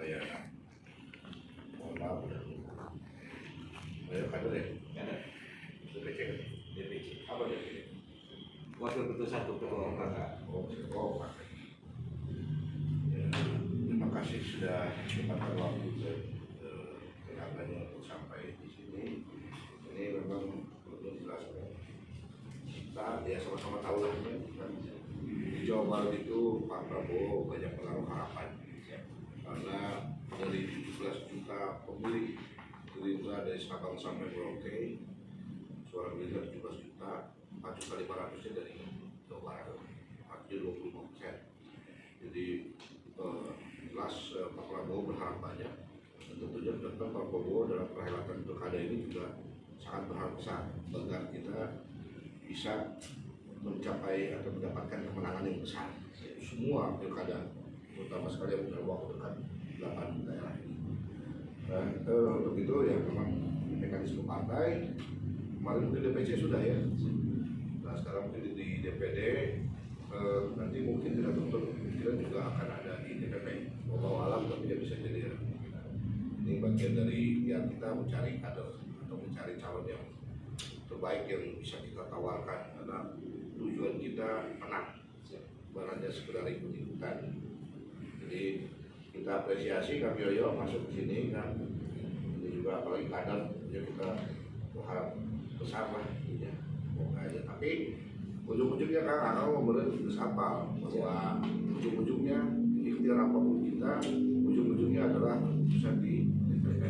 saya mohon maaf udah. Ayo kader ya? Kader. DPC kan? DPC. Apa DPC? Wakil Ketua 1 Ketua OKK. Pak. Ya, terima kasih sudah menyempatkan waktu tenaganya untuk sampai di sini. Ini memang belum jelas kan? Kita ya sama-sama tahu lah ya. Di Jawa Barat itu Pak Prabowo banyak menaruh harapan karena dari 17 juta pemilih Gerindra dari Sabang sampai Merauke, suara Gerindra 17 juta, 4.500.000 dari Jawa Barat, artinya 25%. Jadi jelas Pak Prabowo berharap banyak, dan tentunya Pak Prabowo dalam perhelatan pilkada ini juga sangat berharap besar agar kita bisa mencapai atau mendapatkan kemenangan yang besar. Semua pilkada, terutama sekali yang dalam waktu dekat 8 daerah ini. Dan untuk itu ya memang mekanisme partai kemarin mungkin DPC sudah ya. Nah sekarang mungkin di DPD, nanti mungkin tidak tentu kemungkinan juga akan ada di DPP. Walau alam tapi dia bisa jadi. Ini bagian dari ya kita mencari kader atau mencari calon yang terbaik yang bisa kita tawarkan karena tujuan kita menang, bukan hanya sekedar ikut-ikutan. Jadi kita apresiasi Kang Yoyo masuk ke sini kan, ini juga apalagi kader ya kita berharap besar lah ya. Pokoknya tapi ujung-ujungnya Kang memberi apa bahwa ujung-ujungnya ikhtiar apapun kita ujung-ujungnya adalah keputusan di DPP.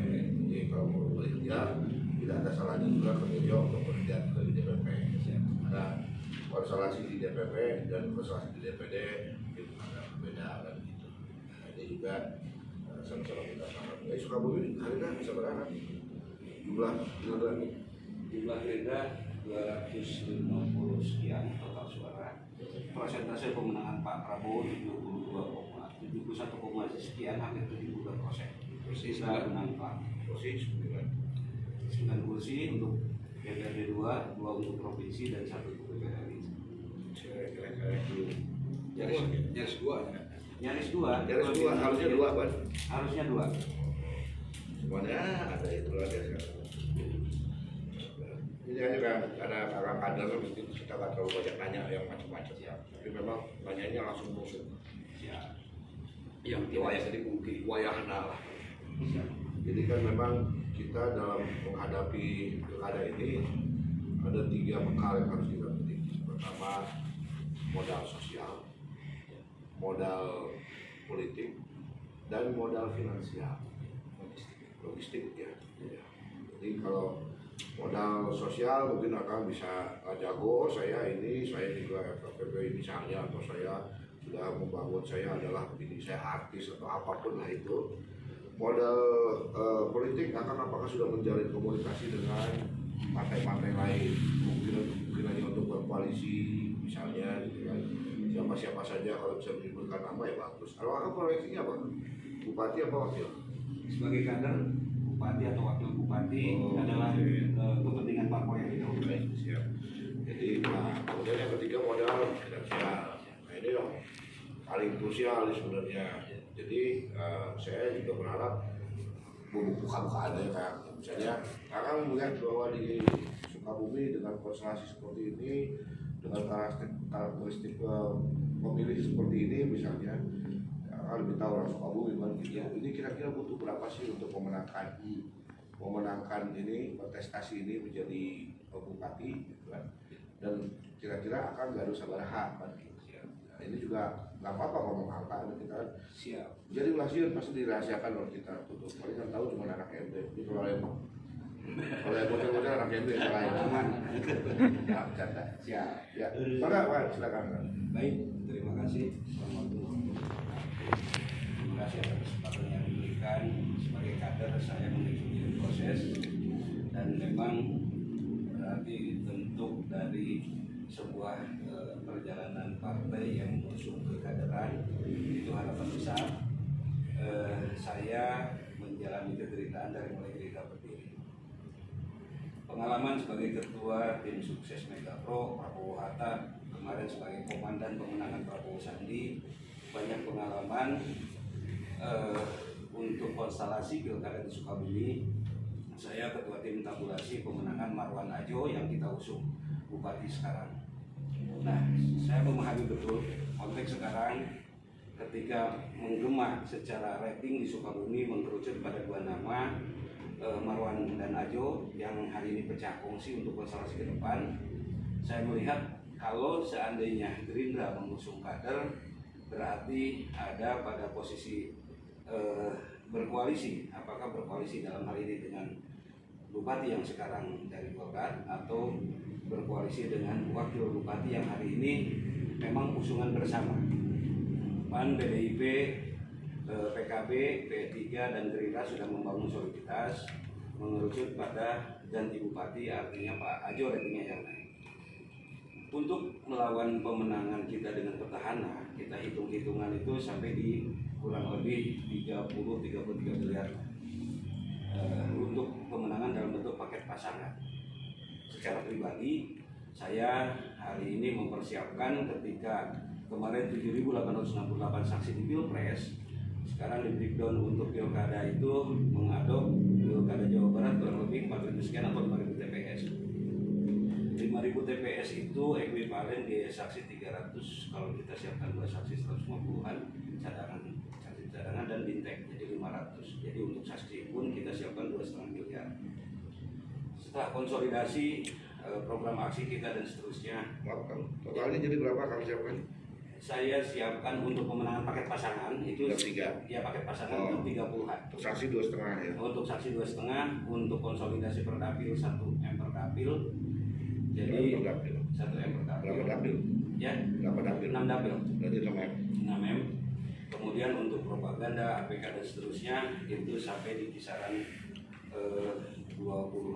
Jadi kalau mau berikhtiar tidak ada salahnya juga Kang Yoyo untuk berikhtiar di DPP. Ada konstelasi di DPP dan konstelasi di DPD itu agak berbeda kan gitu. Nah, ini juga sama-sama kita paham. Sukabumi hari ini bisa berapa? Jumlah Gerindra 250 sekian total suara. Persentase pemenangan Pak Prabowo 71 sekian, hampir 72%. Sisa menang Pak. Posisi 9 kursi untuk DPRD 2 untuk provinsi dan 1 untuk DPR RI. nyaris dua ya? Nyaris dua, harusnya dua kan? Harusnya 2. Semuanya ada itulah biasa. Ini hanya kan ada kakak kader mesti kita nggak terlalu banyak nanya yang macam-macam ya. Tapi memang nanyanya langsung musuh. Ya. Yang riwayah jadi mungkin wayahna lah. Jadi kan memang kita dalam menghadapi pilkada ini ada 3 bekal yang harus kita petik. Pertama modal sosial, modal politik, dan modal finansial, logistik ya. Jadi kalau modal sosial mungkin akan bisa jago saya juga FKPP misalnya, atau saya sudah membangun, saya adalah begini, saya artis atau apapun lah itu. Modal politik akan apakah sudah menjalin komunikasi dengan partai-partai lain, kemungkinannya untuk berkoalisi misalnya gitu kan. Siapa saja kalau bisa menyebutkan nama ya bagus. Kalau akan proyeksinya apa? Bupati apa wakil? Sebagai kader bupati atau wakil bupati adalah kepentingan parpol yang didahului. Siap. Jadi kemudian yang ketiga modal finansial. Nah ini yang paling krusial sebenarnya. Jadi saya juga berharap buka-bukaan ya Kang. Misalnya Kakak melihat bahwa di Sukabumi dengan konstelasi seperti ini, dengan karakteristik pemilih seperti ini misalnya, Kakak lebih tahu orang Sukabumi kan gitu. Ini kira-kira butuh berapa sih untuk memenangkan ini kontestasi ini menjadi bupati gitu kan. Dan kira-kira akan gaduh sabaraha kan gitu. Nah, ini juga nggak apa-apa ngomong angka kita kan. Siap. Jadi ulasian pasti dirahasiakan oleh kita tutup. Paling kan tahu cuma anak MD. Jadi kalau yang bocah-bocah anak MD yang lain aman. Ya, bercanda. Siap. Ya. Pak, silakan. Baik, terima kasih. Terima kasih atas kesempatan yang diberikan. Sebagai kader saya mengikuti proses dan memang berarti bentuk dari sebuah perjalanan partai yang mengusung kekaderan itu harapan besar. Saya menjalani kegerindaan dari mulai Gerindra berdiri. Pengalaman sebagai ketua tim sukses Mega Pro Prabowo Hatta, kemarin sebagai komandan pemenangan Prabowo Sandi, banyak pengalaman konstelasi pilkada di Sukabumi, saya ketua tim tabulasi pemenangan Marwan Ajo yang kita usung bupati sekarang. Nah, saya memahami betul konteks sekarang ketika menggema secara rating di Sukabumi mengerucut pada dua nama, Marwan dan Ajo, yang hari ini pecah kongsi untuk konstelasi ke depan. Saya melihat kalau seandainya Gerindra mengusung kader, berarti ada pada posisi berkoalisi. Apakah berkoalisi dalam hal ini dengan bupati yang sekarang dari Golkar, atau berkoalisi dengan wakil bupati yang hari ini memang usungan bersama PAN, PDIP, PKB, P3 dan Gerindra sudah membangun soliditas mengerucut pada ganti bupati, artinya Pak Ajo ratingnya yang naik. Untuk melawan pemenangan kita dengan petahana, kita hitung-hitungan itu sampai di kurang lebih 30-33 miliar untuk pemenangan dalam bentuk paket pasangan. Secara pribadi, saya hari ini mempersiapkan ketika kemarin 7.868 saksi di Pilpres, sekarang di breakdown untuk pilkada itu mengadop pilkada Jawa Barat kurang lebih 4.000 sekian atau 5.000 TPS. 5.000 TPS itu ekuivalen biaya saksi 300, kalau kita siapkan 2 saksi 150-an, saksi cadangan dan bintek jadi 500. Jadi untuk saksi pun kita siapkan 2,5 miliar. Setelah konsolidasi program aksi kita dan seterusnya, totalnya jadi berapa kalau siapkan? saya siapkan untuk pemenangan paket pasangan itu ya paket pasangan itu 30-an. Untuk saksi 2,5 ya. Untuk saksi 2,5, untuk konsolidasi per dapil 1 M per dapil. Jadi 1 M per dapil. Berapa dapil? Ya, Berapa dapil? 6 dapil. Berarti 6 M. 6 M. Kemudian untuk propaganda, APK dan seterusnya itu sampai di kisaran 20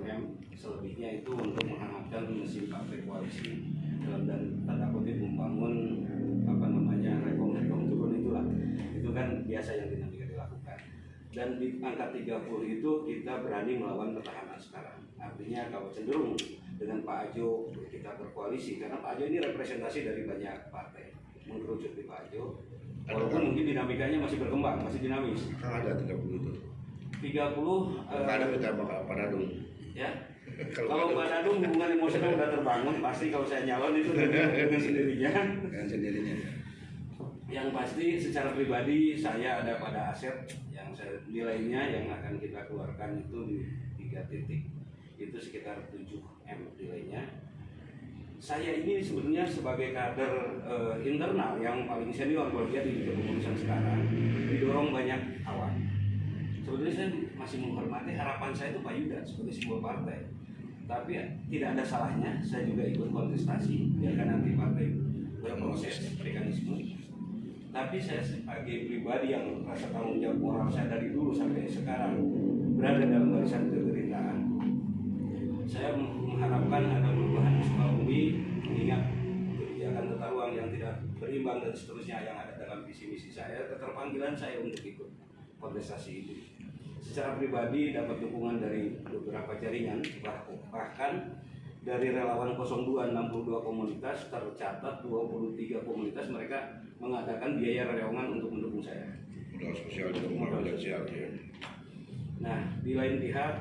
M. Selebihnya itu untuk menghangatkan mesin partai koalisi dan tanda kutip membangun rekom turun itulah. Itu kan biasa yang dinamika dilakukan. Dan di angka 30 itu kita berani melawan petahana sekarang. Artinya kalau cenderung dengan Pak Ajo kita berkoalisi, karena Pak Ajo ini representasi dari banyak partai mengkerucut di Pak Ajo. Walaupun mungkin dinamikanya masih berkembang, masih dinamis. Kan ada 30 itu. 30 ada kita bakal pada dulu. Ya. Kalau Pak Dadung hubungan emosional sudah terbangun, pasti kalau saya nyalon itu dengan sendirinya. Dengan sendirinya. Yang pasti secara pribadi saya ada pada aset yang saya nilainya yang akan kita keluarkan itu di 3 titik. Itu sekitar 7 M nilainya. Saya ini sebenarnya sebagai kader internal yang paling senior kalau dia di kepengurusan sekarang, didorong banyak kawan. Sebetulnya saya masih menghormati harapan saya itu Pak Yuda sebagai simbol partai. Tapi tidak ada salahnya saya juga ikut kontestasi, biarkan nanti partai berproses mekanisme. Tapi saya sebagai pribadi yang rasa tanggung jawab moral saya dari dulu sampai sekarang berada dalam barisan kegerindraan. Saya mengharapkan ada perubahan di Sukabumi, mengingat kebijakan tata ruang yang tidak berimbang dan seterusnya yang ada dalam visi misi saya. Keterpanggilan saya untuk ikut kontestasi itu. Secara pribadi dapat dukungan dari beberapa jaringan, bahkan dari relawan 02 62 komunitas tercatat 23 komunitas mereka mengadakan biaya rewangan untuk mendukung saya. Modal sosial juga modal sosial ya. Nah, di lain pihak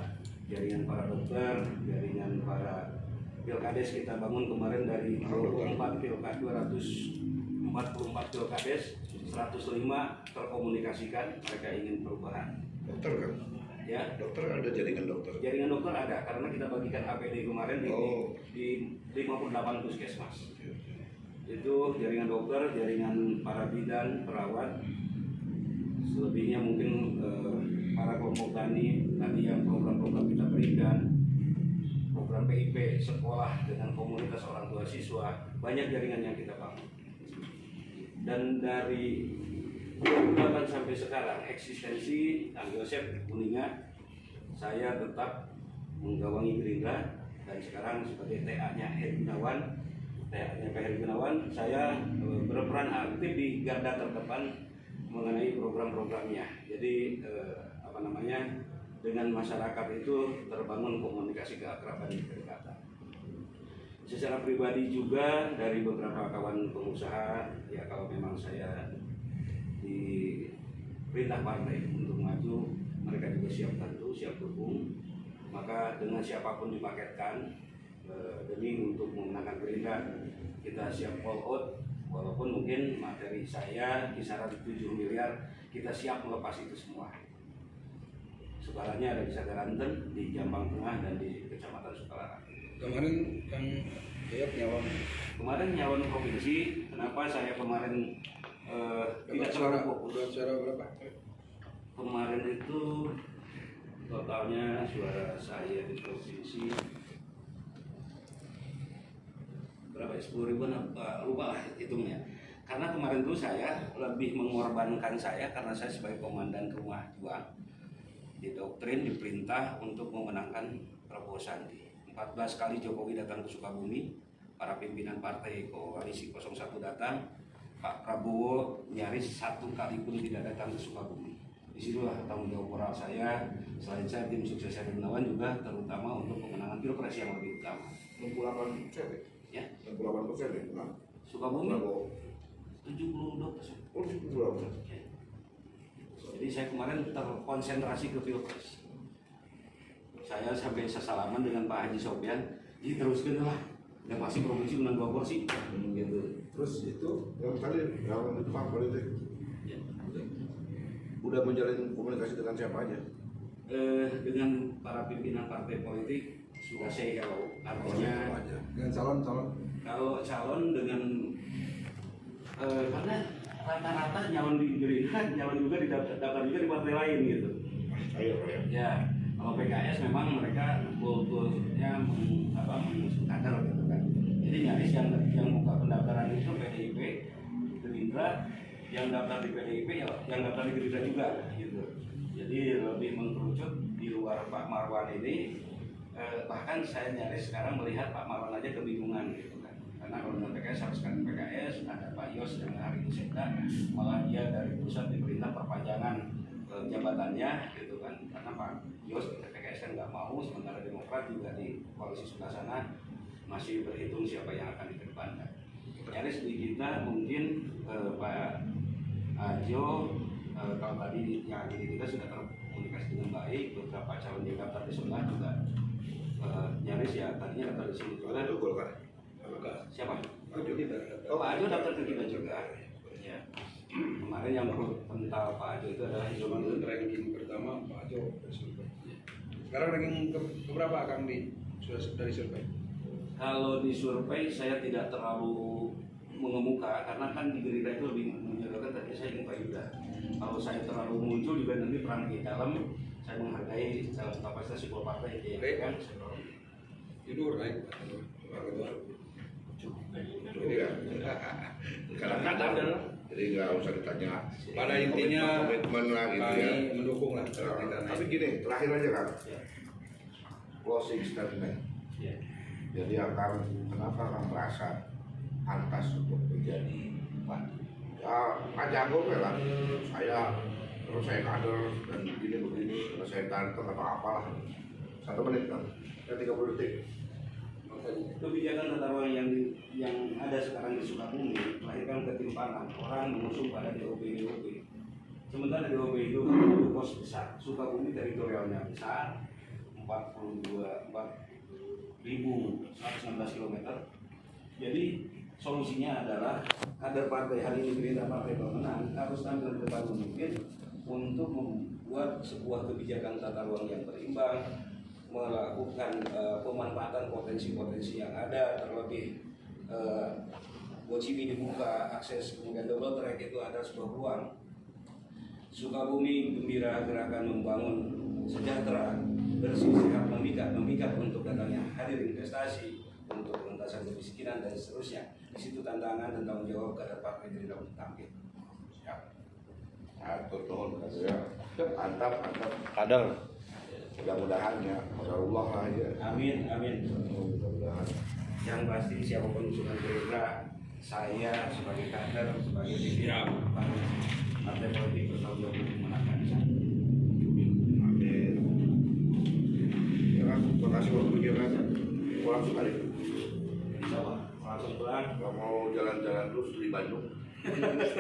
jaringan para dokter, jaringan para pilkades kita bangun kemarin dari 24 pilkada 244 pilkades 105 terkomunikasikan mereka ingin perubahan. Dokter kan? Ya. Dokter ada jaringan dokter. Jaringan dokter ada karena kita bagikan APD kemarin di 58 puskesmas. Itu jaringan dokter, jaringan para bidan, perawat. Selebihnya mungkin para kelompok tani yang program-program kita berikan, program PIP sekolah dengan komunitas orang tua siswa, banyak jaringan yang kita bangun. Dan dari 28 sampai sekarang eksistensi Kang Yosep Kuninga saya tetap menggawangi Gerindra dan sekarang sebagai TA-nya Heri Gunawan, TA-nya Pak Heri Gunawan, saya berperan aktif di garda terdepan mengenai program-programnya. Jadi dengan masyarakat itu terbangun komunikasi keakraban dan kedekatan. Secara pribadi juga dari beberapa kawan pengusaha, ya kalau memang saya perintah partai untuk maju, mereka juga siap bantu, siap dukung. Maka dengan siapapun dipaketkan demi untuk memenangkan Gerindra, kita siap all out. Walaupun mungkin materi saya kisaran 7 miliar, kita siap melepas itu semua. Sukaranya ada di Sagaranten, di Jambang Tengah, dan di Kecamatan Sukalarang. Kemarin yang Yayat nyalon. Kemarin nyalon provinsi. Kenapa saya kemarin tidak suara, terlalu fokus? suara berapa? Kemarin itu totalnya suara saya di provinsi berapa ya, 10 ribuan, lupa lah hitungnya. Karena kemarin itu saya lebih mengorbankan saya karena saya sebagai komandan rumah juang didoktrin, diperintah untuk memenangkan Prabowo Sandi. 14 kali Jokowi datang ke Sukabumi, para pimpinan partai koalisi 01 datang, Pak Prabowo nyaris 1 kali pun tidak datang ke Sukabumi. Disitulah tanggung jawab moral saya. Selain saya, tim sukses saya Gunawan juga terutama untuk pemenangan Pilpres yang lebih utama. 68%. Ya, 68% ya, nah. Sukabumi Prabowo. 72%. Oh, 72%. Ya. Jadi saya kemarin terkonsentrasi ke Pilpres. Saya sampai sesalaman dengan Pak Haji Sofian, diteruskan lah. Yang pasti provinsi menang 2 kursi. Gitu. Terus itu yang tadi yang itu Pak politik Ya. udah menjalin komunikasi dengan siapa aja? Dengan para pimpinan partai politik sudah say hello. Artinya Dengan calon. kalau calon dengan karena rata-rata nyalon di Gerindra, nyalon juga di daftar juga di partai lain gitu. Ayo, Pak ya. Ya, kalau PKS memang mereka goalnya mengusung kader gitu kan. Jadi nyaris yang buka pendaftaran itu PDIP, Gerindra, yang daftar di PDIP ya yang daftar di Gerindra juga gitu. Jadi lebih mengkerucut di luar Pak Marwan ini. Bahkan saya nyaris sekarang melihat Pak Marwan aja kebingungan gitu kan. Karena kalau dengan PKS haruskan PKS, ada Pak Yos dengan Hari Sekda, malah dia dari pusat diperintah perpanjangan jabatannya gitu kan. Karena Pak Yos PKS kan nggak mau, sementara Demokrat juga di koalisi sebelah sana masih berhitung siapa yang akan dikedepankan. Nyaris di kita mungkin Pak Ajo kalau tadi yang di kita sudah terkomunikasi dengan baik, beberapa calon yang daftar di sebelah juga nyaris ya tadinya daftar di sini juga. Itu Golkar. Siapa? Pak Ajo. Pak Ajo daftar ke kita juga. Ya. Kemarin yang mental Pak Ajo itu adalah Kemarin ranking pertama Pak Ajo dari survei. Sekarang ranking keberapa Kang dari survei? kalau di survei saya tidak terlalu mengemuka karena kan di Gerindra itu lebih menjodohkan tadi saya ingin Pak Yuda. Kalau saya terlalu muncul juga nanti perang di dalam, saya menghargai kapasitas sebuah partai ya kan. Tidur naik. Jadi kan, kadang-kadang jadi nggak usah ditanya. Pada intinya komitmen lah gitu ya. kami mendukung lah. Tapi gini, terakhir aja kan, Ya. closing statement. Ya. Jadi kenapa akan merasa pantas untuk menjadi bupati? Ya, Pak Jago lah. Terus saya kader dan begini, terus saya ganteng atau apalah. 1 menit kan, ya 30 detik. Kebijakan tata ruang yang ada sekarang di Sukabumi melahirkan ketimpangan orang mengusung pada DOB. Sementara DOB itu butuh pos besar. Sukabumi teritorialnya besar, 42.116 km. Jadi solusinya adalah kader partai hari ini Gerindra partai pemenang harus tampil ke depan mungkin untuk membuat sebuah kebijakan tata ruang yang berimbang, melakukan pemanfaatan potensi-potensi yang ada, terlebih Bocimi dibuka, akses kemudian double track itu ada sebuah ruang. Sukabumi gembira gerakan membangun sejahtera, bersih, sehat, memikat untuk datangnya hadir investasi untuk pengentasan kemiskinan dan seterusnya. Di situ tantangan dan tanggung jawab kader partai Gerindra untuk tampil. Siap. Betul, ya. Mantap. Kader. Mudah-mudahan ya, Allah lah ya. Amin. Mudah-mudahan. Yang pasti siapapun usulan Gerindra, saya sebagai kader, sebagai pimpinan partai politik bertanggung jawab untuk memenangkan di sana. Amin. Ya kan, terima kasih waktunya kan. Pulang sekali. Insya Allah langsung pulang. Kalau mau jalan-jalan terus di Bandung.